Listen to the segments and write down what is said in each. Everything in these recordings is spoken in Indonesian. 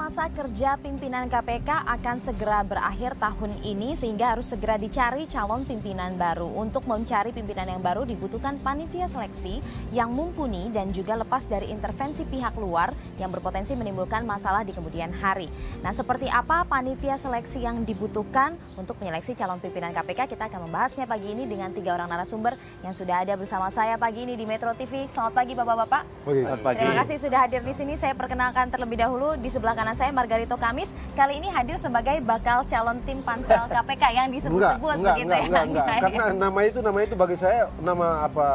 masa kerja pimpinan KPK akan segera berakhir tahun ini sehingga harus segera dicari calon pimpinan baru. Untuk mencari pimpinan yang baru dibutuhkan panitia seleksi yang mumpuni dan juga lepas dari intervensi pihak luar yang berpotensi menimbulkan masalah di kemudian hari. Nah, seperti apa panitia seleksi yang dibutuhkan untuk menyeleksi calon pimpinan KPK? Kita akan membahasnya pagi ini dengan 3 orang narasumber yang sudah ada bersama saya pagi ini di Metro TV. Selamat pagi Bapak-bapak. Selamat pagi. Terima kasih sudah hadir di sini. Saya perkenalkan terlebih dahulu di sebelah kanan saya Margarito Kamis. Kali ini hadir sebagai bakal calon tim pansel KPK yang disebut-sebut begitu ya. Enggak. Karena nama itu bagi saya nama apa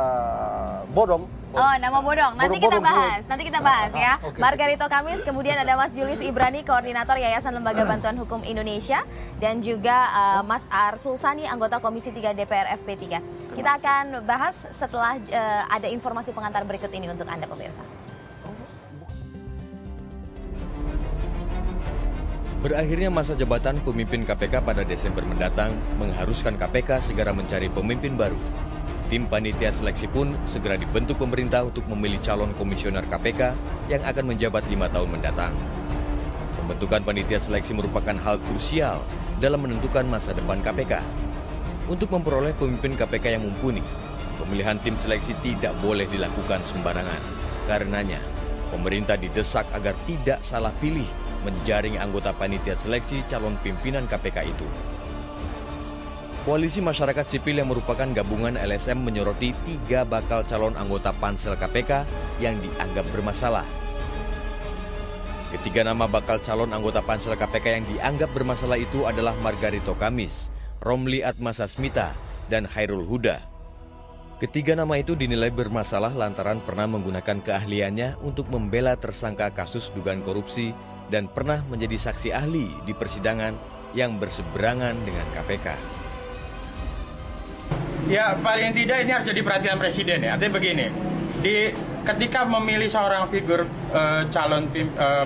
bodong. Oh, nama bodong. Nanti kita bahas ya. Okay. Margarito Kamis, kemudian ada Mas Julius Ibrani, Koordinator Yayasan Lembaga Bantuan Hukum Indonesia, dan juga Mas Arsul Sani, anggota Komisi 3 DPR FP3. Kita akan bahas setelah ada informasi pengantar berikut ini untuk Anda pemirsa. Berakhirnya masa jabatan pemimpin KPK pada Desember mendatang mengharuskan KPK segera mencari pemimpin baru. Tim panitia seleksi pun segera dibentuk pemerintah untuk memilih calon komisioner KPK yang akan menjabat 5 tahun mendatang. Pembentukan panitia seleksi merupakan hal krusial dalam menentukan masa depan KPK. Untuk memperoleh pemimpin KPK yang mumpuni, pemilihan tim seleksi tidak boleh dilakukan sembarangan. Karenanya, pemerintah didesak agar tidak salah pilih menjaring anggota panitia seleksi calon pimpinan KPK itu. Koalisi Masyarakat Sipil yang merupakan gabungan LSM menyoroti 3 bakal calon anggota pansel KPK yang dianggap bermasalah. Ketiga nama bakal calon anggota pansel KPK yang dianggap bermasalah itu adalah Margarito Kamis, Romli Atmasasmita, dan Khairul Huda. Ketiga nama itu dinilai bermasalah lantaran pernah menggunakan keahliannya untuk membela tersangka kasus dugaan korupsi dan pernah menjadi saksi ahli di persidangan yang berseberangan dengan KPK. Ya, paling tidak ini harus jadi perhatian Presiden ya. Artinya begini, ketika memilih seorang figur calon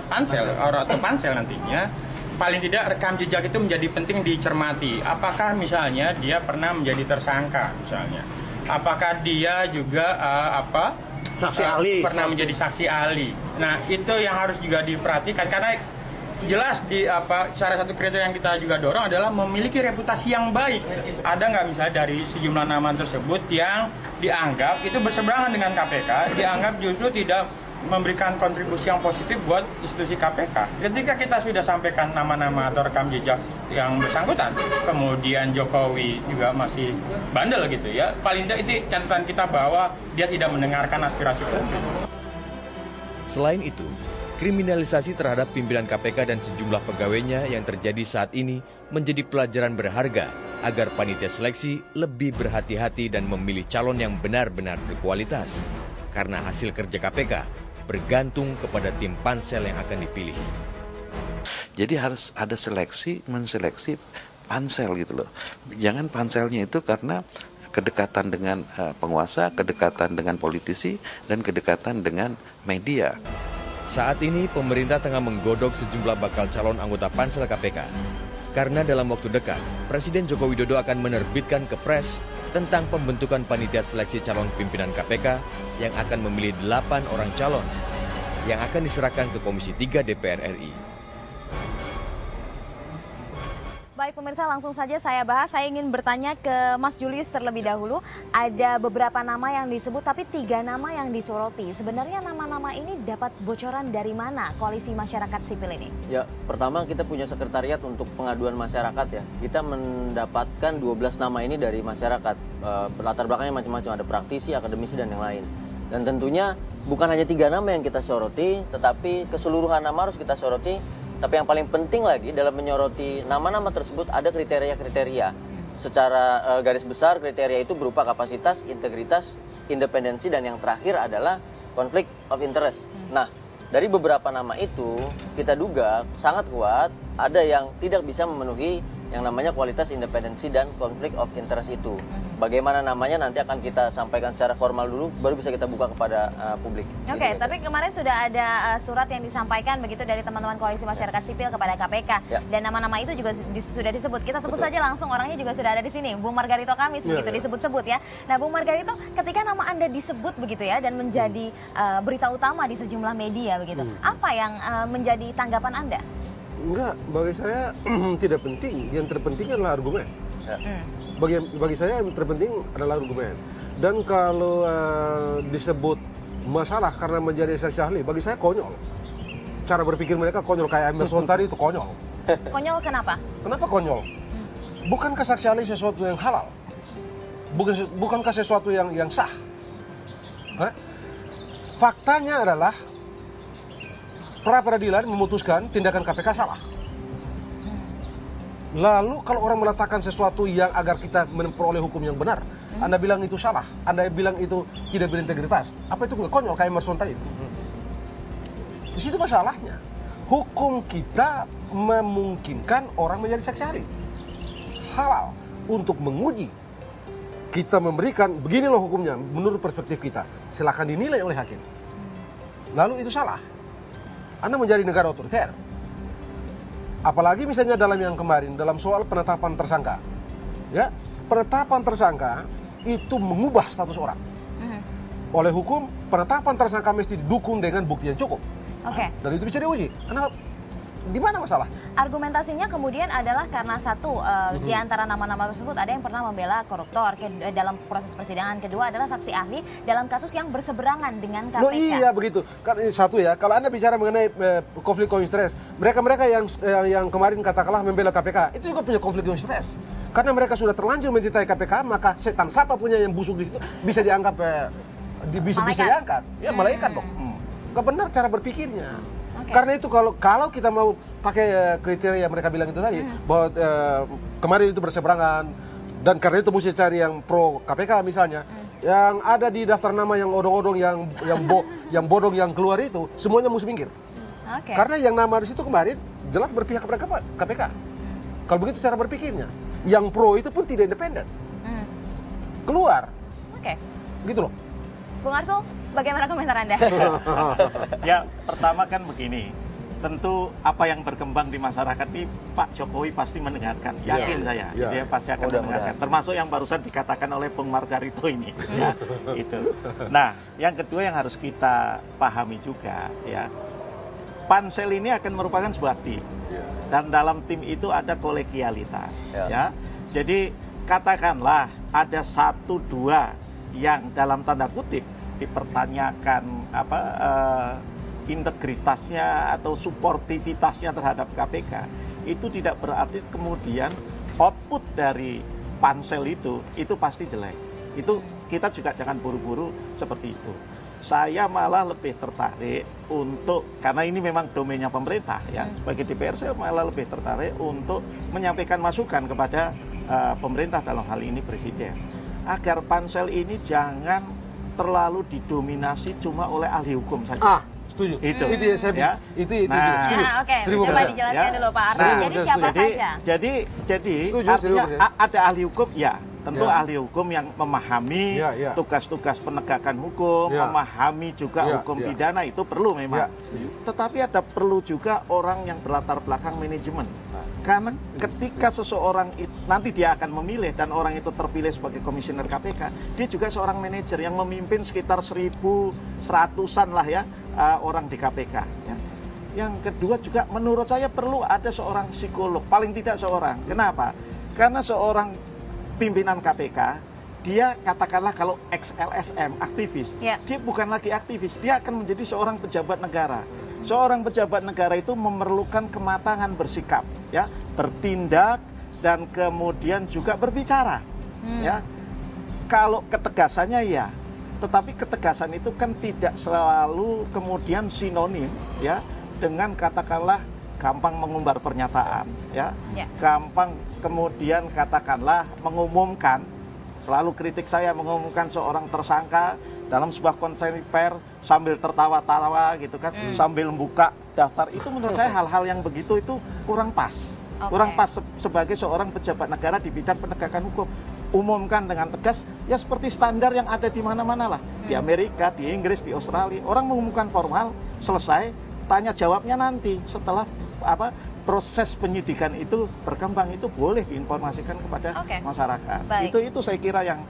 pansel atau pansel nantinya, paling tidak rekam jejak itu menjadi penting dicermati. Apakah misalnya dia pernah menjadi tersangka misalnya? Apakah dia juga saksi ahli, pernah menjadi saksi ahli. Nah, itu yang harus juga diperhatikan karena jelas salah satu kriteria yang kita juga dorong adalah memiliki reputasi yang baik. Ada nggak misalnya dari sejumlah nama tersebut yang dianggap itu berseberangan dengan KPK, dianggap justru tidak memberikan kontribusi yang positif buat institusi KPK. Ketika kita sudah sampaikan nama-nama atau rekam jejak yang bersangkutan, kemudian Jokowi juga masih bandel gitu ya, paling tidak itu catatan kita bahwa dia tidak mendengarkan aspirasi publik. Selain itu, kriminalisasi terhadap pimpinan KPK dan sejumlah pegawainya yang terjadi saat ini menjadi pelajaran berharga agar panitia seleksi lebih berhati-hati dan memilih calon yang benar-benar berkualitas. Karena hasil kerja KPK bergantung kepada tim pansel yang akan dipilih. Jadi harus ada menseleksi pansel gitu loh. Jangan panselnya itu karena kedekatan dengan penguasa, kedekatan dengan politisi, dan kedekatan dengan media. Saat ini pemerintah tengah menggodok sejumlah bakal calon anggota pansel KPK. Karena dalam waktu dekat, Presiden Joko Widodo akan menerbitkan Kepres tentang pembentukan panitia seleksi calon pimpinan KPK yang akan memilih 8 orang calon yang akan diserahkan ke Komisi 3 DPR RI. Baik pemirsa, langsung saja saya bahas. Saya ingin bertanya ke Mas Julius terlebih dahulu. Ada beberapa nama yang disebut tapi 3 nama yang disoroti. Sebenarnya nama-nama ini dapat bocoran dari mana Koalisi Masyarakat Sipil ini? Ya, pertama kita punya sekretariat untuk pengaduan masyarakat ya. Kita mendapatkan 12 nama ini dari masyarakat. Berlatar belakangnya macam-macam, ada praktisi, akademisi, dan yang lain. Dan tentunya bukan hanya 3 nama yang kita soroti, tetapi keseluruhan nama harus kita soroti. Tapi yang paling penting lagi dalam menyoroti nama-nama tersebut ada kriteria-kriteria. Secara garis besar kriteria itu berupa kapasitas, integritas, independensi, dan yang terakhir adalah conflict of interest. Nah, dari beberapa nama itu kita duga sangat kuat ada yang tidak bisa memenuhi yang namanya kualitas independensi dan konflik of interest itu. Bagaimana namanya nanti akan kita sampaikan secara formal dulu, baru bisa kita buka kepada publik. Oke, tapi kemarin sudah ada surat yang disampaikan begitu dari teman-teman Koalisi Masyarakat Sipil kepada KPK. Ya. Dan nama-nama itu juga sudah disebut. Kita sebut saja langsung, orangnya juga sudah ada di sini. Bung Margarito Kamis begitu disebut-sebut ya. Nah, Bung Margarito, ketika nama Anda disebut begitu ya dan menjadi berita utama di sejumlah media begitu, apa yang menjadi tanggapan Anda? Enggak, bagi saya tidak penting. Yang terpenting adalah argumen. Bagi saya yang terpenting adalah argumen. Dan kalau disebut masalah karena menjadi saksi ahli, bagi saya konyol. Cara berpikir mereka konyol, kayak Emerson tadi itu konyol. Konyol kenapa? Kenapa konyol? Bukankah saksi ahli sesuatu yang halal? Bukankah sesuatu yang sah? Hah? Faktanya adalah pra peradilan memutuskan tindakan KPK salah. Lalu kalau orang meletakkan sesuatu yang agar kita memperoleh hukum yang benar, Anda bilang itu salah, Anda bilang itu tidak berintegritas. Apa itu nggak konyol kayak Emerson tadi? Di situ masalahnya. Hukum kita memungkinkan orang menjadi saksi ahli. Halal untuk menguji. Kita memberikan begini loh hukumnya menurut perspektif kita. Silakan dinilai oleh hakim. Lalu itu salah. Anda menjadi negara otoriter. Apalagi misalnya dalam yang kemarin, dalam soal penetapan tersangka. Ya, penetapan tersangka itu mengubah status orang. Oleh hukum, penetapan tersangka mesti didukung dengan bukti yang cukup. Oke. Dan itu bisa diuji. Anda, di mana masalah? Argumentasinya kemudian adalah karena satu, di antara nama-nama tersebut ada yang pernah membela koruptor dalam proses persidangan. Kedua adalah saksi ahli dalam kasus yang berseberangan dengan KPK. Loh iya begitu. Kan ini satu ya, kalau Anda bicara mengenai konflik of interest, mereka yang kemarin katakanlah membela KPK, itu juga punya konflik of interest. Karena mereka sudah terlanjur mencintai KPK, maka setan siapa punya yang busuk di situ bisa dianggap bisa diangkat. Ya malaikat dong. Gak benar cara berpikirnya. Karena itu kalau kita mau pakai kriteria yang mereka bilang itu tadi, bahwa kemarin itu berseberangan, dan karena itu mesti cari yang pro KPK misalnya, yang ada di daftar nama yang odong-odong yang bodong yang keluar itu semuanya mesti minggir. Karena yang nama di situ kemarin jelas berpihak kepada KPK. Kalau begitu cara berpikirnya, yang pro itu pun tidak independen. Keluar. Gitu loh. Bung Arsul, bagaimana komentar Anda? Ya, pertama kan begini, tentu apa yang berkembang di masyarakat ini Pak Jokowi pasti mendengarkan, yakin saya, dia pasti akan mendengarkan. Termasuk yang barusan dikatakan oleh Bung Margarito ini, ya, itu. Nah, yang kedua yang harus kita pahami juga, ya, pansel ini akan merupakan sebuah tim, dan dalam tim itu ada kolegialitas, ya. Jadi katakanlah ada 1-2 yang dalam tanda kutip dipertanyakan integritasnya atau suportivitasnya terhadap KPK, itu tidak berarti kemudian output dari pansel itu pasti jelek. Itu kita juga jangan buru-buru seperti itu. Saya malah lebih tertarik untuk, karena ini memang domainnya pemerintah ya, sebagai DPR saya malah lebih tertarik untuk menyampaikan masukan kepada pemerintah, dalam hal ini Presiden, agar pansel ini jangan terlalu didominasi cuma oleh ahli hukum saja. Setuju. Itu saya ya. Itu. Oke, coba dijelaskan dulu Pak Arsul. Jadi siapa saja? Jadi artinya ada ahli hukum, ya. Tentu ahli hukum yang memahami tugas-tugas penegakan hukum, memahami juga hukum pidana, itu perlu memang. Tetapi perlu juga orang yang berlatar belakang manajemen. Karena ketika seseorang nanti dia akan memilih dan orang itu terpilih sebagai komisioner KPK, dia juga seorang manajer yang memimpin sekitar 1.100-an lah ya orang di KPK. Ya. Yang kedua juga menurut saya perlu ada seorang psikolog, paling tidak seorang. Kenapa? Karena seorang pimpinan KPK, dia katakanlah kalau ex-LSM aktivis, dia bukan lagi aktivis, dia akan menjadi seorang pejabat negara. Seorang pejabat negara itu memerlukan kematangan bersikap, ya, bertindak dan kemudian juga berbicara, ya. Kalau ketegasannya ya, tetapi ketegasan itu kan tidak selalu kemudian sinonim, ya, dengan katakanlah gampang mengumbar pernyataan, ya, gampang kemudian katakanlah mengumumkan. Selalu kritik saya mengumumkan seorang tersangka dalam sebuah konferensi pers sambil tertawa-tawa gitu kan, sambil membuka daftar, itu menurut saya hal-hal yang begitu itu kurang pas. kurang pas sebagai seorang pejabat negara di bidang penegakan hukum. Umumkan dengan tegas, ya seperti standar yang ada di mana-mana lah. Di Amerika, di Inggris, di Australia, orang mengumumkan formal, selesai, tanya jawabnya nanti setelah proses penyidikan itu berkembang, itu boleh diinformasikan kepada masyarakat. Itu saya kira yang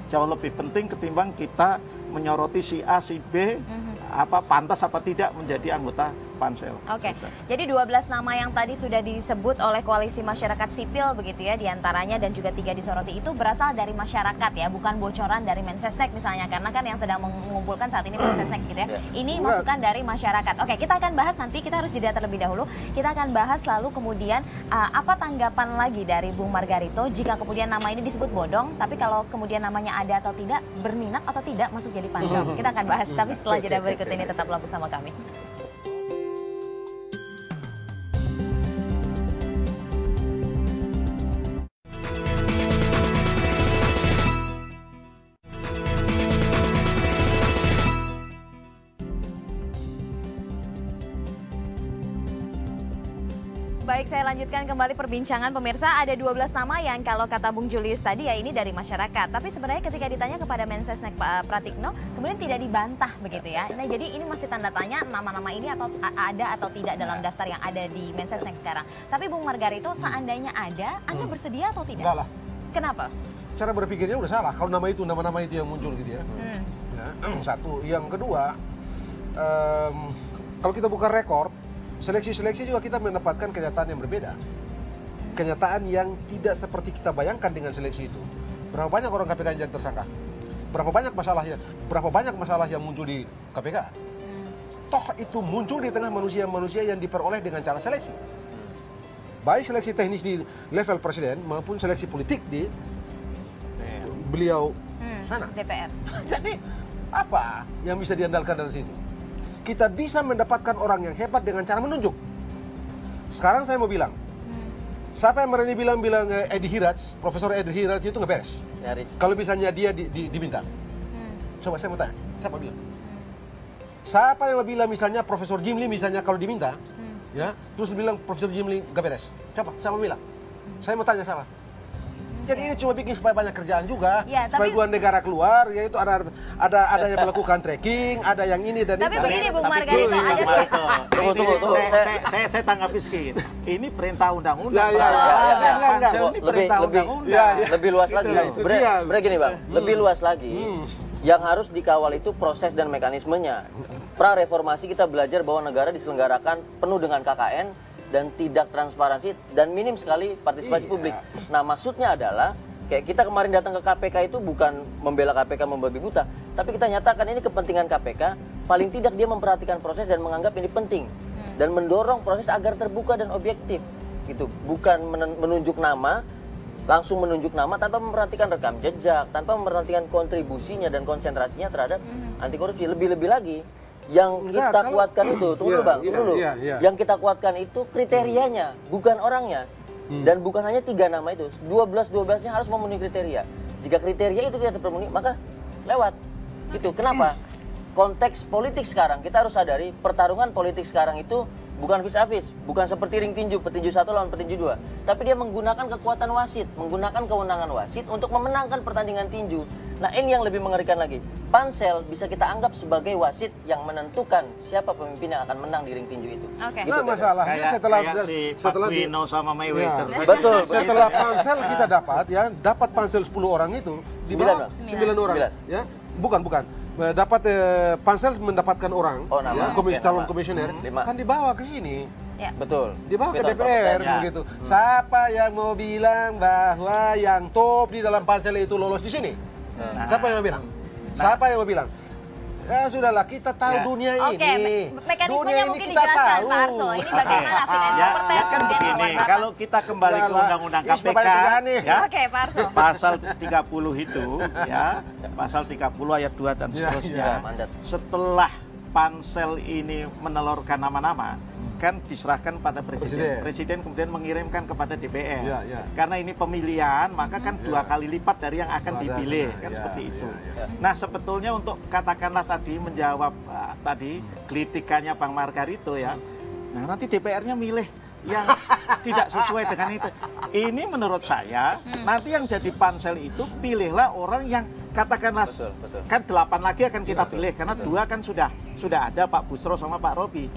jauh lebih penting ketimbang kita menyoroti si A, si B, pantas apa tidak menjadi anggota pansel. Jadi 12 nama yang tadi sudah disebut oleh koalisi masyarakat sipil begitu ya diantaranya, dan juga 3 disoroti itu berasal dari masyarakat ya, bukan bocoran dari Mensesnek misalnya, karena kan yang sedang mengumpulkan saat ini Mensesnek gitu ya. Ini masukan dari masyarakat. Kita akan bahas nanti, kita harus jeda terlebih dahulu. Kita akan bahas lalu kemudian apa tanggapan lagi dari Bung Margarito jika kemudian nama ini disebut bodong, tapi kalau kemudian namanya ada atau tidak, berminat atau tidak masuk jadi pansel. Kita akan bahas, tapi setelah jeda berikut ini tetaplah bersama kami. Baik, saya lanjutkan kembali perbincangan pemirsa. Ada 12 nama yang kalau kata Bung Julius tadi ya ini dari masyarakat. Tapi sebenarnya ketika ditanya kepada Mensesnek Pak Pratikno, kemudian tidak dibantah begitu ya. Nah, jadi ini masih tanda tanya nama-nama ini atau ada atau tidak dalam daftar yang ada di Mensesnek sekarang. Tapi Bung Margarito, seandainya ada, Anda bersedia atau tidak? Enggak lah. Kenapa? Cara berpikirnya udah salah kalau nama itu yang muncul gitu ya. Satu. Yang kedua, kalau kita buka rekor, seleksi juga kita mendapatkan kenyataan yang berbeda. Kenyataan yang tidak seperti kita bayangkan dengan seleksi itu. Berapa banyak orang KPK yang tersangka? Berapa banyak masalah yang muncul di KPK? Toh itu muncul di tengah manusia-manusia yang diperoleh dengan cara seleksi. Baik seleksi teknis di level presiden maupun seleksi politik di beliau sana. DPR. Jadi apa yang bisa diandalkan dari situ? Kita bisa mendapatkan orang yang hebat dengan cara menunjuk. Sekarang saya mau bilang, siapa yang berani bilang Edi Hiraj, Profesor Edi Hiraj itu nggak beres? Kalau misalnya dia diminta. Coba saya mau tanya, siapa bilang? Siapa yang bilang misalnya Profesor Jimli misalnya kalau diminta, ya, terus bilang Profesor Jimli nggak beres? Coba, siapa bilang? Saya mau tanya salah. Jadi ini cuma bikin supaya banyak kerjaan juga, supaya gua negara keluar, yaitu ada yang melakukan tracking, ada yang ini dan tapi begini Bung Margarito, tunggu. Saya tanggapi sedikit. Ini perintah undang-undang. Lebih luas lagi. Sebenarnya gini Bang, lebih luas lagi. Yang harus dikawal itu proses dan mekanismenya. Pra-reformasi kita belajar bahwa negara diselenggarakan penuh dengan KKN dan tidak transparansi dan minim sekali partisipasi publik. Nah, maksudnya adalah kayak kita kemarin datang ke KPK itu bukan membela KPK membabi buta, tapi kita nyatakan ini kepentingan KPK, paling tidak dia memperhatikan proses dan menganggap ini penting dan mendorong proses agar terbuka dan objektif. Gitu. Bukan menunjuk nama, langsung menunjuk nama tanpa memperhatikan rekam jejak, tanpa memperhatikan kontribusinya dan konsentrasinya terhadap anti korupsi. Lebih-lebih lagi yang kita kuatkan itu, tunggu dulu. Yang kita kuatkan itu kriterianya, bukan orangnya. Dan bukan hanya 3 nama itu, 12-12-nya harus memenuhi kriteria. Jika kriteria itu tidak terpenuhi, maka lewat. Gitu. Kenapa? Konteks politik sekarang, kita harus sadari pertarungan politik sekarang itu bukan vis-a-vis, bukan seperti ring tinju, petinju 1 lawan petinju 2. Tapi dia menggunakan kekuatan wasit, menggunakan kewenangan wasit untuk memenangkan pertandingan tinju. Nah, ini yang lebih mengerikan lagi. Pansel bisa kita anggap sebagai wasit yang menentukan siapa pemimpin yang akan menang di ring tinju itu. Nah, masalahnya setelah Vino sama Mayweather. Betul. Setelah pansel kita dapat pansel 10 orang itu, 9 orang. Ya, bukan. Dapat pansel mendapatkan orang, calon komisioner, kan dibawa ke sini. Betul. Dibawa ke DPR begitu. Siapa yang mau bilang bahwa yang top di dalam pansel itu lolos di sini? Siapa yang mau bilang? Siapa yang mau bilang? Ya sudahlah, kita tahu dunia ini. Mekanismenya mungkin dijelaskan Pak Arso. Ini bagaimana fit and proper test kan begini. Kalau kita kembali ke undang-undang KPK, Pak Arso. Pasal 30 itu, ya, pasal 30 ayat 2 dan seterusnya. Setelah pansel ini menelurkan nama-nama, kan diserahkan pada presiden. Presiden kemudian mengirimkan kepada DPR. Karena ini pemilihan, maka kan 2 kali lipat dari yang akan dipilih, kan seperti itu. Nah, sebetulnya untuk katakanlah tadi menjawab tadi kritikannya Bang Margarito ya. Nah, nanti DPR-nya milih yang tidak sesuai dengan itu. Ini menurut saya nanti yang jadi pansel itu pilihlah orang yang katakanlah kan 8 lagi akan kita pilih karena 2 kan sudah ada Pak Busro sama Pak Robi.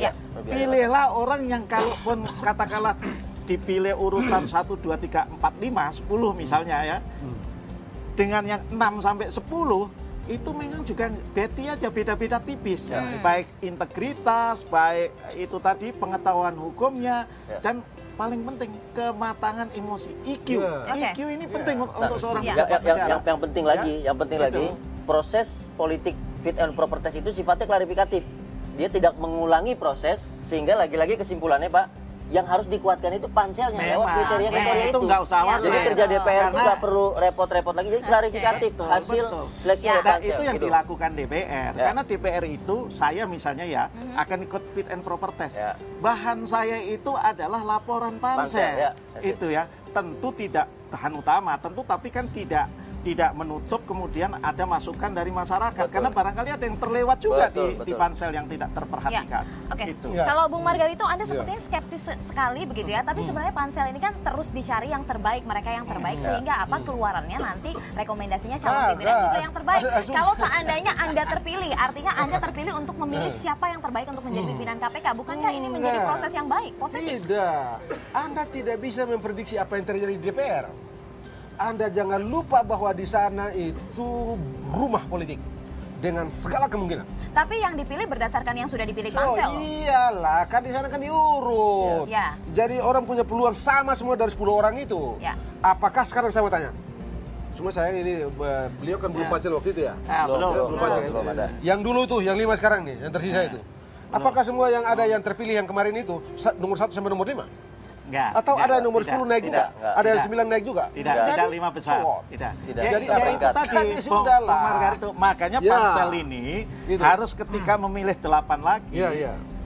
Pilihlah orang yang kalaupun katakanlah dipilih urutan 1, 2, 3, 4, 5, 10 misalnya ya. Dengan yang 6 sampai 10 itu memang juga beti aja beda-beda tipis. Baik integritas, baik itu tadi pengetahuan hukumnya dan paling penting kematangan emosi EQ. EQ ini penting untuk seorang yang penting lagi proses politik fit and proper test itu sifatnya klarifikatif. Dia tidak mengulangi proses sehingga lagi-lagi kesimpulannya Pak yang harus dikuatkan itu panselnya lewat kriteria itu nggak usah khawatir. Jadi kerja DPR itu nggak perlu repot-repot lagi, jadi klarifikatif hasil seleksi oleh pansel. Itu yang dilakukan DPR, karena DPR itu saya misalnya ya akan ikut fit and proper test. Bahan saya itu adalah laporan pansel, itu ya tentu tidak bahan utama, tentu tapi kan tidak menutup kemudian ada masukan dari masyarakat karena barangkali ada yang terlewat juga di pansel yang tidak terperhatikan. Kalau Bung Margarito Anda sepertinya skeptis sekali begitu ya, tapi sebenarnya pansel ini kan terus dicari yang terbaik, mereka yang terbaik sehingga apa keluarannya nanti rekomendasinya calon pimpinan juga yang terbaik. Kalau seandainya Anda terpilih, artinya Anda terpilih untuk memilih siapa yang terbaik untuk menjadi pimpinan KPK. Bukankah ini menjadi proses yang baik, positif? Tidak. Anda tidak bisa memprediksi apa yang terjadi di DPR. Anda jangan lupa bahwa di sana itu rumah politik dengan segala kemungkinan. Tapi yang dipilih berdasarkan yang sudah dipilih pansel. Oh iyalah, kan di sana kan diurut. Jadi orang punya peluang sama semua dari 10 orang itu. Apakah sekarang saya mau tanya? Cuma saya ini beliau kan belum pansel waktu itu ya. Belum ada. Yang dulu tuh, yang 5 sekarang nih, yang tersisa itu. Apakah semua yang ada yang terpilih yang kemarin itu nomor 1 sampai nomor 5? Enggak, atau ada nomor 10 naik juga? Ada yang 9 naik juga? Tidak 5 besar. Tidak. Jadi itu tadi, Bung Margarito. Makanya pansel ini harus ketika memilih 8 lagi,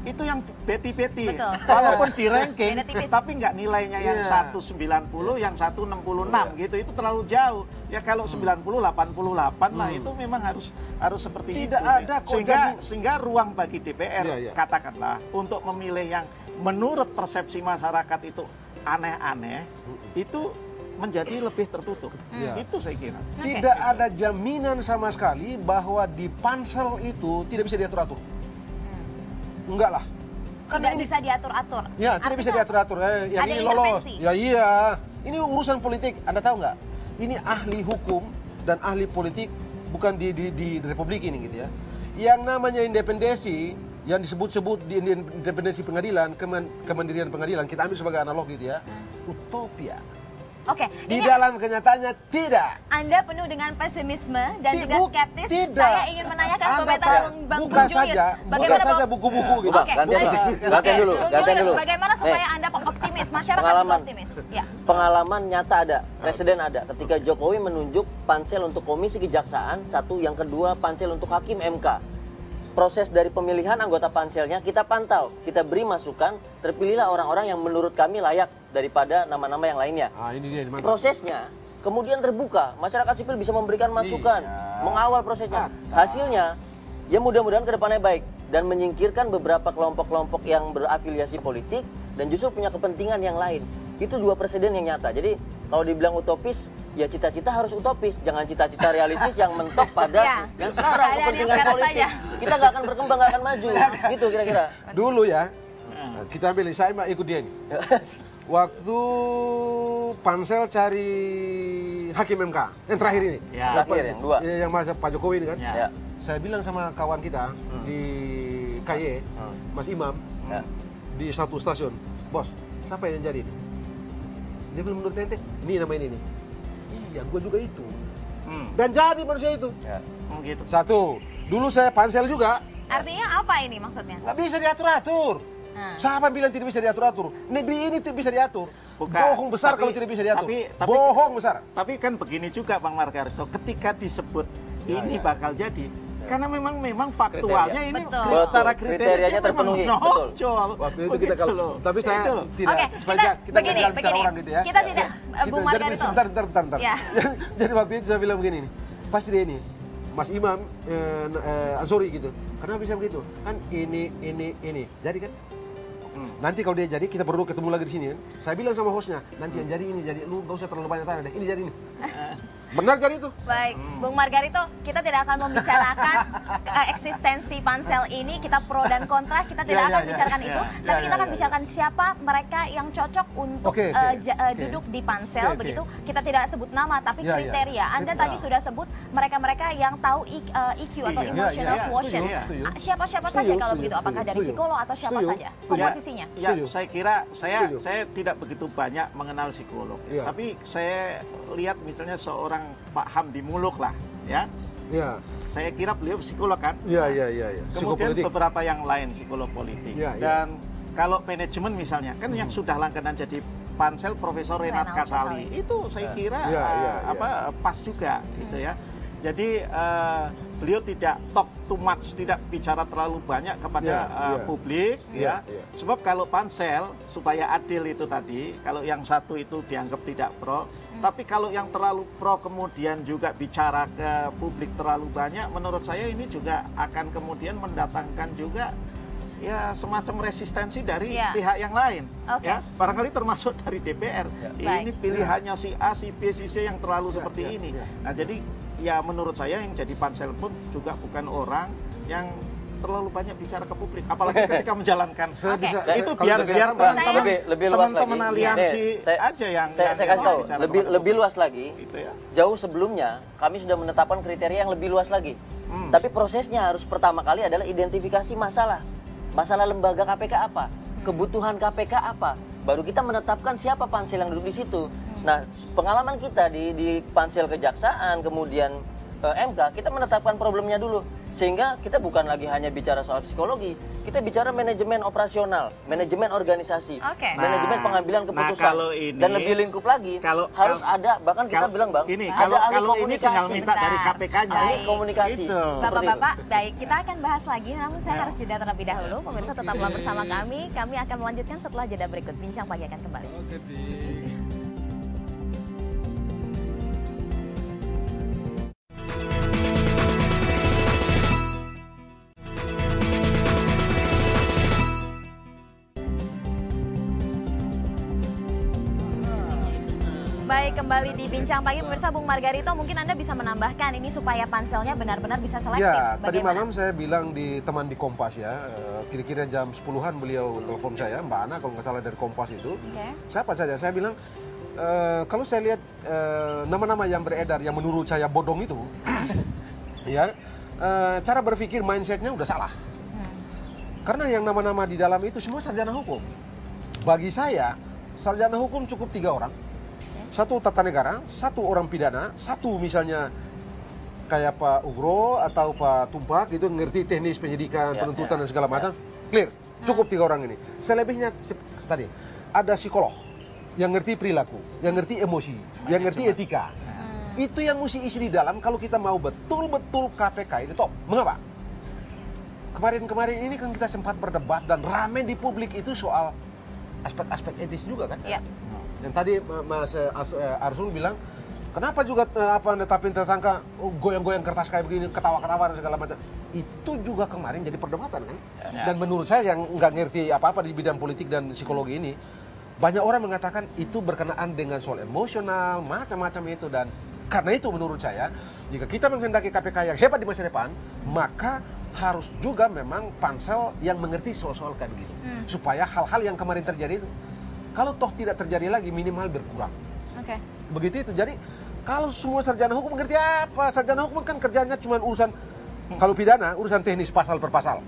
itu yang beti-beti. Walaupun di ranking, tapi nggak nilainya yang 190, yang 166 gitu. Itu terlalu jauh. Ya kalau 90, 88 lah itu memang harus seperti itu. Tidak ada sehingga ruang bagi DPR katakanlah untuk memilih yang menurut persepsi masyarakat itu aneh-aneh, itu menjadi lebih tertutup. Itu saya kira. Tidak ada jaminan sama sekali bahwa di pansel itu tidak bisa diatur-atur. Enggak lah. Tidak bisa diatur-atur. Ya, tidak bisa diatur-atur. Yang ini lolos. Ya iya. Ini urusan politik. Anda tahu nggak? Ini ahli hukum dan ahli politik bukan di Republik ini gitu ya. Yang namanya independensi yang disebut-sebut di independensi pengadilan, kemandirian pengadilan, kita ambil sebagai analog gitu ya, utopia. Oke, di dalam kenyataannya tidak. Anda penuh dengan pesimisme dan juga skeptis. Tidak. Saya ingin menanyakan komentar Bang Julius. Buka saja buku-buku gitu. Gantian dulu. Bagaimana supaya Anda optimis, masyarakat juga optimis? Pengalaman nyata ada, presiden ada. Ketika Jokowi menunjuk pansel untuk komisi kejaksaan, satu, yang kedua pansel untuk hakim MK. Proses dari pemilihan anggota panselnya kita pantau, kita beri masukan, terpilihlah orang-orang yang menurut kami layak daripada nama-nama yang lainnya. Ini dia, prosesnya kemudian terbuka, masyarakat sipil bisa memberikan masukan, mengawal prosesnya. Hasilnya, ya mudah-mudahan ke depannya baik dan menyingkirkan beberapa kelompok-kelompok yang berafiliasi politik dan justru punya kepentingan yang lain. Itu 2 presiden yang nyata. Jadi kalau dibilang utopis, ya cita-cita harus utopis. Jangan cita-cita realistis yang mentok pada yang sekarang, kepentingan politik. Kita nggak akan berkembang, nggak akan maju. Gitu kira-kira. Dulu ya, kita ambil, saya ikut dia nih. Waktu pansel cari hakim MK, yang terakhir ini. Yang 2. Yang masa Pak Jokowi ini kan. Saya bilang sama kawan kita di KY, Mas Imam, di satu stasiun, bos, siapa yang jadi ini? Dia bilang menurut ente, ini nama ini nih. Iya, gue juga itu. Dan jadi manusia itu. Gitu. Satu, dulu saya pansel juga. Artinya apa ini maksudnya? Nggak bisa diatur-atur. Siapa bilang tidak bisa diatur-atur? Negeri ini tidak bisa diatur. Bohong besar kalau tidak bisa diatur. Bohong besar. Tapi kan begini juga Bang Margarito, ketika disebut ini bakal jadi, karena memang faktualnya ini secara kriterianya terpenuhi. Betul. Waktu itu kita kalau, tapi saya tidak. Oke, kita begini. Gitu ya. Kita tidak, Bung Margarito. Sebentar. Jadi waktu itu saya bilang begini, pasti dia ini, Mas Imam Ansori gitu. Kenapa bisa begitu? Kan ini. Jadi kan, Nanti kalau dia jadi, kita perlu ketemu lagi di sini kan. Saya bilang sama hostnya, nanti yang jadi ini, jadi lu gak usah terlalu banyak tanya deh, ini jadi ini. Benar jadi itu. Baik, Bung Margarito, kita tidak akan membicarakan eksistensi pansel ini, kita pro dan kontra, kita tidak akan bicarakan itu, tapi kita akan bicarakan siapa mereka yang cocok untuk duduk di pansel, begitu. Kita tidak sebut nama, tapi kriteria. Anda tadi sudah sebut mereka-mereka yang tahu EQ atau emotional quotient. Siapa-siapa saja kalau begitu, apakah dari psikolog atau siapa saja komposisinya? Ya, saya kira saya tidak begitu banyak mengenal psikolog, tapi saya lihat misalnya seorang Pak Hamdi Muluk lah, ya. Saya kira beliau psikolog kan. Kemudian beberapa yang lain psikolog politik. Dan kalau manajemen misalnya, kan yang sudah langganan jadi pansel Profesor Renat Kasali, itu saya kira pas juga, gitu ya. Jadi beliau tidak talk too much, tidak bicara terlalu banyak kepada publik, sebab kalau pansel supaya adil itu tadi, kalau yang satu itu dianggap tidak pro, tapi kalau yang terlalu pro kemudian juga bicara ke publik terlalu banyak, menurut saya ini juga akan kemudian mendatangkan juga ya semacam resistensi dari pihak yang lain, ya barangkali termasuk dari DPR. Ini pilihannya si A, si B, si C yang terlalu seperti ini. Nah jadi ya menurut saya yang jadi pansel pun juga bukan orang yang terlalu banyak bicara ke publik, apalagi ketika menjalankan itu biar teman-teman aliansi aja yang saya kasih tahu lebih luas lagi. Jauh sebelumnya kami sudah menetapkan kriteria yang lebih luas lagi. Tapi prosesnya harus pertama kali adalah identifikasi masalah lembaga KPK apa, kebutuhan KPK apa, baru kita menetapkan siapa pansel yang duduk di situ. Nah, pengalaman kita di pansel kejaksaan, kemudian MK, kita menetapkan problemnya dulu. Sehingga kita bukan lagi hanya bicara soal psikologi, kita bicara manajemen operasional, manajemen organisasi, manajemen pengambilan keputusan. Dan lebih lingkup lagi, harus ada, bahkan kita bilang Bang, ada ahli komunikasi. Tinggal minta dari KPK-nya. Komunikasi. Bapak-bapak, baik, kita akan bahas lagi, namun saya harus jeda terlebih dahulu. Pemirsa tetaplah bersama kami akan melanjutkan setelah jeda berikut. Bincang Pagi akan kembali. Baik, kembali di Bincang Pagi, pemirsa. Bung Margarito, mungkin Anda bisa menambahkan ini supaya panselnya benar-benar bisa selektif. Ya, tadi malam saya bilang di teman di Kompas ya, kira-kira jam 10-an beliau telepon saya, Mbak Ana kalau nggak salah dari Kompas itu. Siapa saja? Saya bilang, kalau saya lihat nama-nama yang beredar yang menurut saya bodong itu, ya, cara berpikir mindsetnya udah salah. Karena yang nama-nama di dalam itu semua sarjana hukum. Bagi saya, sarjana hukum cukup 3 orang. Satu tata negara, satu orang pidana, satu misalnya kayak Pak Ugro atau Pak Tumpak gitu, ngerti teknis penyidikan, penuntutan dan segala macam. Clear, cukup 3 orang ini. Selebihnya tadi ada psikolog yang ngerti perilaku, yang ngerti emosi, yang ngerti etika. Itu yang mesti isi di dalam kalau kita mau betul-betul KPK ini top. Mengapa? Kemarin-kemarin ini kan kita sempat berdebat dan ramai di publik itu soal aspek-aspek etis juga kan? Yang tadi Mas Arsul bilang, kenapa juga netapin tersangka goyang-goyang kertas kayak begini, ketawa-ketawa dan segala macam. Itu juga kemarin jadi perdebatan kan. Dan menurut saya yang nggak ngerti apa-apa di bidang politik dan psikologi ini, banyak orang mengatakan itu berkenaan dengan soal emosional, macam-macam itu. Dan karena itu menurut saya, jika kita menghendaki KPK yang hebat di masa depan, maka harus juga memang pansel yang mengerti soal-soal kayak begitu. Supaya hal-hal yang kemarin terjadi itu, kalau toh tidak terjadi lagi, minimal berkurang. Begitu itu. Jadi kalau semua sarjana hukum mengerti apa? Sarjana hukum kan kerjanya cuma urusan, kalau pidana urusan teknis pasal per pasal.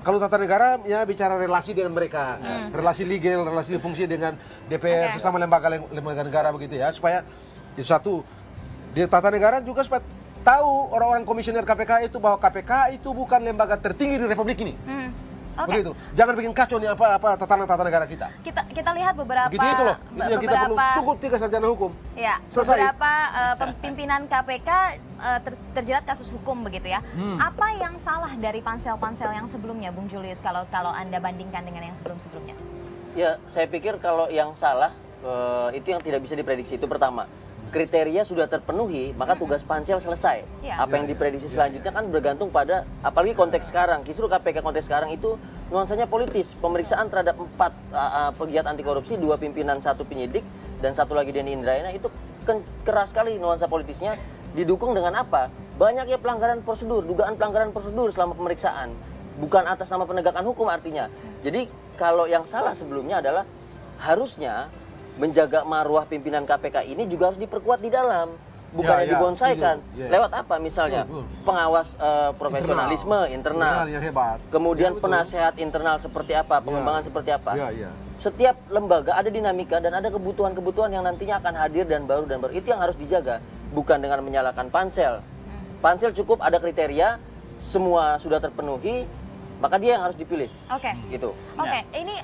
Kalau tata negara ya bicara relasi dengan mereka, relasi legal, relasi fungsi dengan DPR, sesama lembaga negara begitu ya. Supaya itu satu, di tata negara juga supaya tahu orang-orang komisioner KPK itu bahwa KPK itu bukan lembaga tertinggi di Republik ini. Begitu. Jangan bikin kacau nih tata negara kita. Kita lihat beberapa gitu itu loh. Itu yang kita perlu cukup 3 sarjana hukum. Ya, beberapa pimpinan KPK terjerat kasus hukum begitu ya. Apa yang salah dari pansel-pansel yang sebelumnya, Bung Julius, kalau Anda bandingkan dengan yang sebelum-sebelumnya? Ya, saya pikir kalau yang salah itu yang tidak bisa diprediksi, itu pertama. kriteria sudah terpenuhi, maka tugas pansel selesai. Apa yang diprediksi selanjutnya kan bergantung pada, apalagi konteks sekarang, kisru KPK konteks sekarang itu nuansanya politis. Pemeriksaan terhadap 4 pegiat anti korupsi, 2 pimpinan, 1 penyidik, dan 1 lagi Denny Indrayana, itu keras sekali nuansa politisnya. Didukung dengan apa? Banyaknya pelanggaran prosedur, dugaan pelanggaran prosedur selama pemeriksaan. Bukan atas nama penegakan hukum artinya. Jadi kalau yang salah sebelumnya adalah harusnya menjaga marwah pimpinan KPK ini juga harus diperkuat di dalam, bukannya dibonsaikan. Lewat apa misalnya? Pengawas profesionalisme internal, yang hebat. Kemudian penasehat internal seperti apa, pengembangan seperti apa. Setiap lembaga ada dinamika dan ada kebutuhan-kebutuhan yang nantinya akan hadir dan baru. Itu yang harus dijaga, bukan dengan menyalahkan pansel. Pansel cukup ada kriteria, semua sudah terpenuhi, maka dia yang harus dipilih. Oke. Gitu. Oke, ini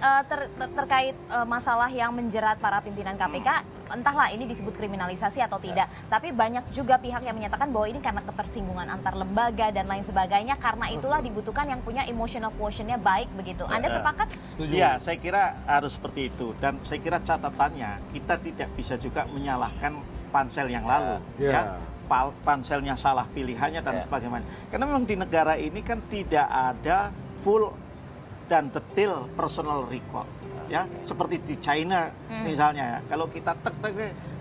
terkait masalah yang menjerat para pimpinan KPK, entahlah ini disebut kriminalisasi atau tidak. Tapi banyak juga pihak yang menyatakan bahwa ini karena ketersinggungan antar lembaga dan lain sebagainya. Karena itulah dibutuhkan yang punya emotional quotient-nya baik begitu. Anda sepakat? Ya, saya kira harus seperti itu. Dan saya kira catatannya, kita tidak bisa juga menyalahkan pansel yang lalu. Panselnya salah pilihannya dan sebagainya. Karena memang di negara ini kan tidak ada full dan detail personal record, ya seperti di China misalnya. Kalau kita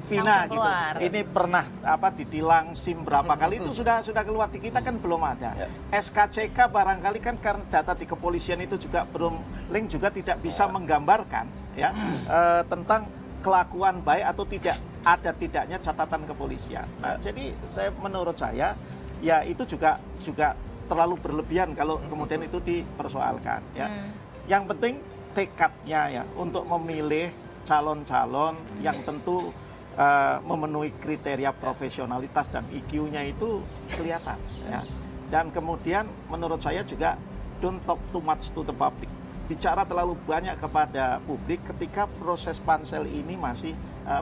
Vina gitu, ini pernah ditilang SIM berapa kali, itu sudah keluar. Di kita kan belum ada. SKCK barangkali kan karena data di kepolisian itu juga belum link, juga tidak bisa menggambarkan ya tentang kelakuan baik atau tidaknya catatan kepolisian. Nah, jadi menurut saya ya itu juga terlalu berlebihan kalau kemudian itu dipersoalkan ya. Yang penting tekadnya ya untuk memilih calon-calon yang tentu memenuhi kriteria profesionalitas dan IQ-nya itu kelihatan ya. Dan kemudian menurut saya juga don't talk too much to the public. Bicara terlalu banyak kepada publik ketika proses pansel ini masih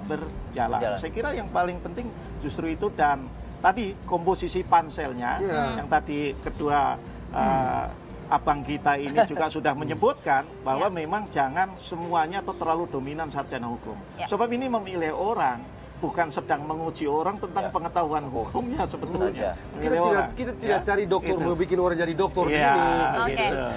berjalan. Saya kira yang paling penting justru itu, dan tadi komposisi panselnya yang tadi kedua abang kita ini juga sudah menyebutkan bahwa memang jangan semuanya atau terlalu dominan sarjana hukum. Sebab ini memilih orang bukan sedang menguji orang tentang pengetahuan hukumnya sebetulnya. Kita tidak cari dokter, bikin orang jadi dokter di sini.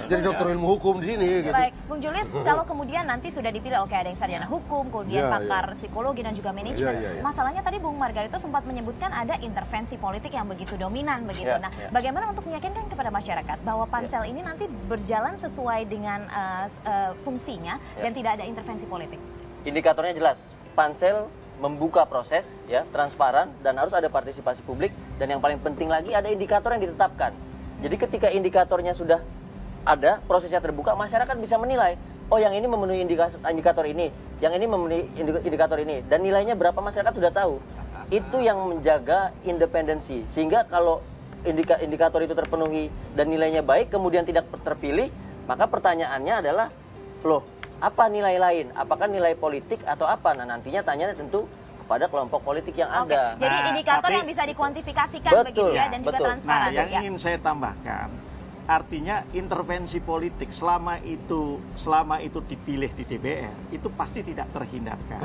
Jadi dokter ilmu hukum di sini. Gitu. Baik, Bung Julius, kalau kemudian nanti sudah dipilih, ada yang sarjana hukum, kemudian pakar psikologi dan juga manajemen. Masalahnya tadi Bung Margarito sempat menyebutkan ada intervensi politik yang begitu dominan begitu. Nah, bagaimana untuk meyakinkan kepada masyarakat bahwa pansel ini nanti berjalan sesuai dengan fungsinya dan tidak ada intervensi politik? Indikatornya jelas, pansel membuka proses ya, transparan, dan harus ada partisipasi publik, dan yang paling penting lagi ada indikator yang ditetapkan. Jadi ketika indikatornya sudah ada, prosesnya terbuka, masyarakat bisa menilai, oh yang ini memenuhi indikator ini, yang ini memenuhi indikator ini, dan nilainya berapa masyarakat sudah tahu. Itu yang menjaga independensi, sehingga kalau indikator itu terpenuhi dan nilainya baik kemudian tidak terpilih, maka pertanyaannya adalah, loh, apa nilai lain? Apakah nilai politik atau apa? Nah, nantinya tanyanya tentu kepada kelompok politik yang ada. Jadi indikator yang bisa dikuantifikasikan begitu ya, dan juga transparan. Nah, yang ingin saya tambahkan, artinya intervensi politik selama itu dipilih di DPR itu pasti tidak terhindarkan.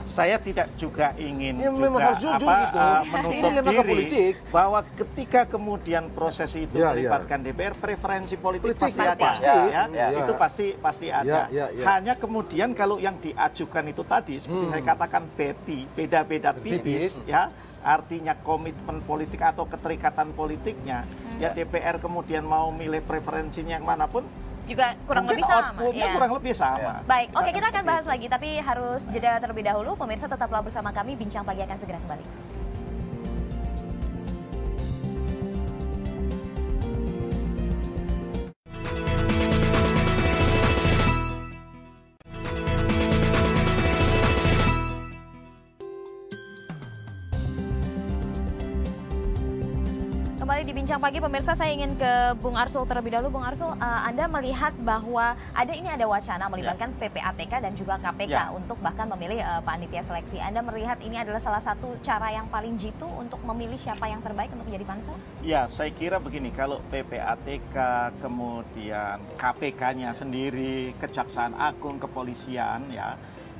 Saya tidak juga ingin menutup diri bahwa ketika kemudian proses itu melibatkan DPR, preferensi politik pasti ada. Itu pasti ada. Hanya kemudian kalau yang diajukan itu tadi seperti saya katakan beda-beda tipis ya. Artinya komitmen politik atau keterikatan politiknya, ya DPR kemudian mau milih preferensinya yang manapun juga kurang lebih sama. Kurang lebih sama. Baik, oke, kita akan bahas lagi, tapi harus jeda terlebih dahulu. Pemirsa tetaplah bersama kami, Bincang Pagi akan segera kembali. Kembali di Bincang Pagi, pemirsa, saya ingin ke Bung Arsul terlebih dahulu. Bung Arsul, Anda melihat bahwa ada wacana melibatkan PPATK dan juga KPK untuk bahkan memilih panitia seleksi. Anda melihat ini adalah salah satu cara yang paling jitu untuk memilih siapa yang terbaik untuk menjadi pansel? Ya, saya kira begini, kalau PPATK, kemudian KPK-nya sendiri, Kejaksaan Agung, Kepolisian, ya,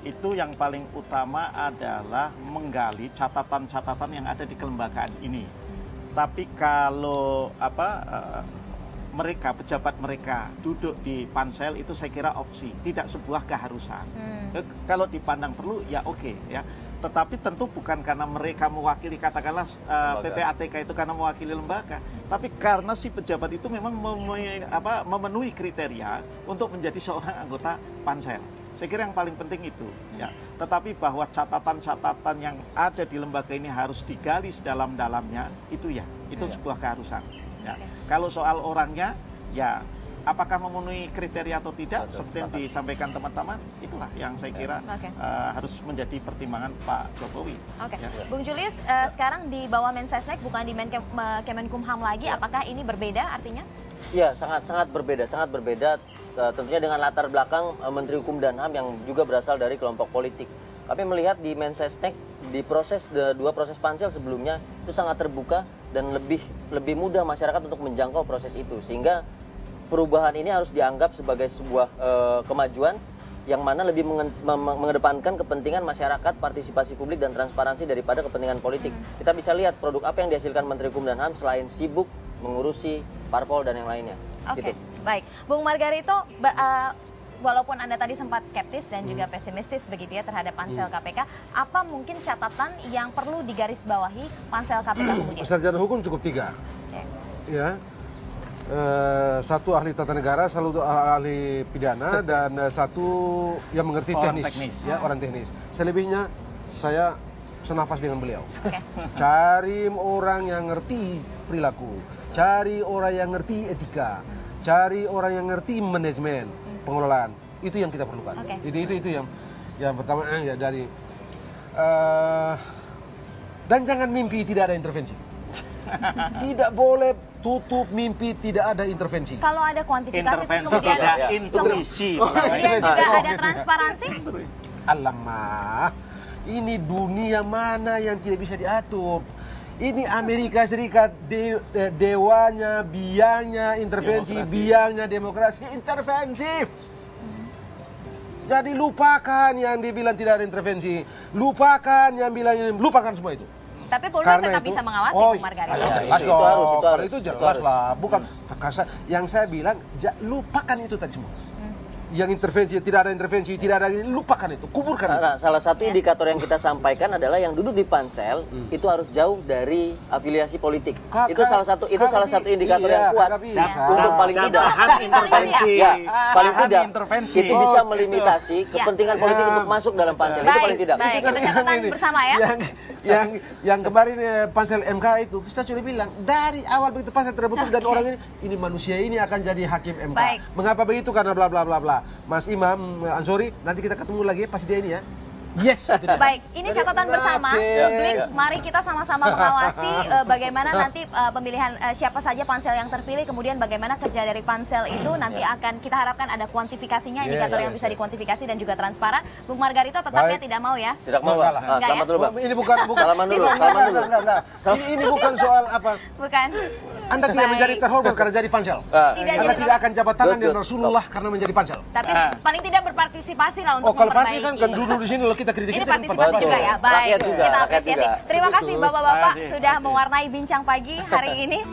itu yang paling utama adalah menggali catatan-catatan yang ada di kelembagaan ini. Tapi kalau mereka, pejabat mereka duduk di pansel itu saya kira opsi, tidak sebuah keharusan. Kalau dipandang perlu ya oke ya. Tetapi tentu bukan karena mereka mewakili, katakanlah PPATK itu karena mewakili lembaga, tapi karena si pejabat itu memang memenuhi kriteria untuk menjadi seorang anggota pansel. Saya kira yang paling penting itu ya. Tetapi bahwa catatan-catatan yang ada di lembaga ini harus digali sedalam-dalamnya, itu ya, itu sebuah keharusan. Ya. Kalau soal orangnya, ya apakah memenuhi kriteria atau tidak, seperti yang disampaikan teman-teman, itulah yang saya kira harus menjadi pertimbangan Pak Jokowi. Oke, ya. Bung Julius, sekarang di bawah Mensesnek, bukan di Kemenkumham lagi, apakah ini berbeda artinya? Iya, sangat berbeda, sangat berbeda. Tentunya dengan latar belakang Menteri Hukum dan HAM yang juga berasal dari kelompok politik. Kami melihat di Mensesnek, di dua proses pansel sebelumnya itu sangat terbuka dan lebih mudah masyarakat untuk menjangkau proses itu, sehingga perubahan ini harus dianggap sebagai sebuah kemajuan yang mana lebih mengedepankan kepentingan masyarakat, partisipasi publik dan transparansi daripada kepentingan politik. Kita bisa lihat produk apa yang dihasilkan Menteri Hukum dan HAM selain sibuk mengurusi parpol dan yang lainnya. Oke, Gitu. baik. Bung Margarito, walaupun Anda tadi sempat skeptis dan juga pesimistis begitu ya terhadap pansel KPK, apa mungkin catatan yang perlu digarisbawahi pansel KPK kemudian? Sarjana hukum cukup 3. Ya. Satu ahli tata negara, satu ahli pidana, dan satu yang mengerti teknis. Ya, orang teknis. Selebihnya saya senafas dengan beliau. Cari orang yang ngerti perilaku, cari orang yang ngerti etika, cari orang yang ngerti manajemen, pengelolaan. Itu yang kita perlukan. Itu yang pertama ya dari dan jangan mimpi tidak ada intervensi. Tidak boleh tutup mimpi tidak ada intervensi. Kalau ada kuantifikasi terus kemudian tidak intuisi. Kemudian juga ada transparansi. Alamak, ini dunia mana yang tidak bisa diatur? Ini Amerika Serikat, dewanya, biangnya intervensi, biangnya demokrasi intervensif. Jadi lupakan yang dibilang tidak ada intervensi, lupakan yang bilang lupakan semua itu. Tapi Polri tetap bisa mengawasi, Bung Margarito. Jelas dong, kalau itu jelas lah. Bukan, yang saya bilang, lupakan itu tadi semua. Yang intervensi, tidak ada intervensi, tidak ada, lupakan itu, kuburkan itu. Nah, salah satu indikator yang kita sampaikan adalah yang duduk di pansel itu harus jauh dari afiliasi politik. Itu salah satu indikator yang kuat untuk paling tidak intervensi. Paling tidak itu bisa melimitasi kepentingan politik untuk masuk dalam pansel. Itu paling tidak. Baik, kita catatan bersama ya. Yang kemarin pansel MK itu, kita sudah bilang dari awal begitu pansel terbentuk dan orang ini manusia ini akan jadi hakim MK. Mengapa begitu? Karena bla bla bla bla. Mas Imam Ansori, nanti kita ketemu lagi pas dia ini ya. Yes. Baik, ini catatan bersama. Publik, mari kita sama-sama mengawasi bagaimana nanti pemilihan siapa saja pansel yang terpilih, kemudian bagaimana kerja dari pansel itu nanti akan kita harapkan ada kuantifikasinya, indikator yang bisa dikuantifikasi dan juga transparan. Bung Margarito tetapnya tidak mau ya? Tidak mau. Selamat dulu, Bang. Ini bukan salaman dulu. Ini bukan soal apa? Bukan. Anda tidak menjadi terhormat karena jadi pansel. Anda tidak akan jabat tangan dengan Rasulullah karena menjadi pansel. Tapi paling tidak berpartisipasi lah untuk kalau memperbaiki. partai kan dulu di sini loh kita kritik. Ini partisipasi juga ya. Baik, kita apresiasi. Terima kasih Bapak-bapak sudah mewarnai bincang pagi hari ini.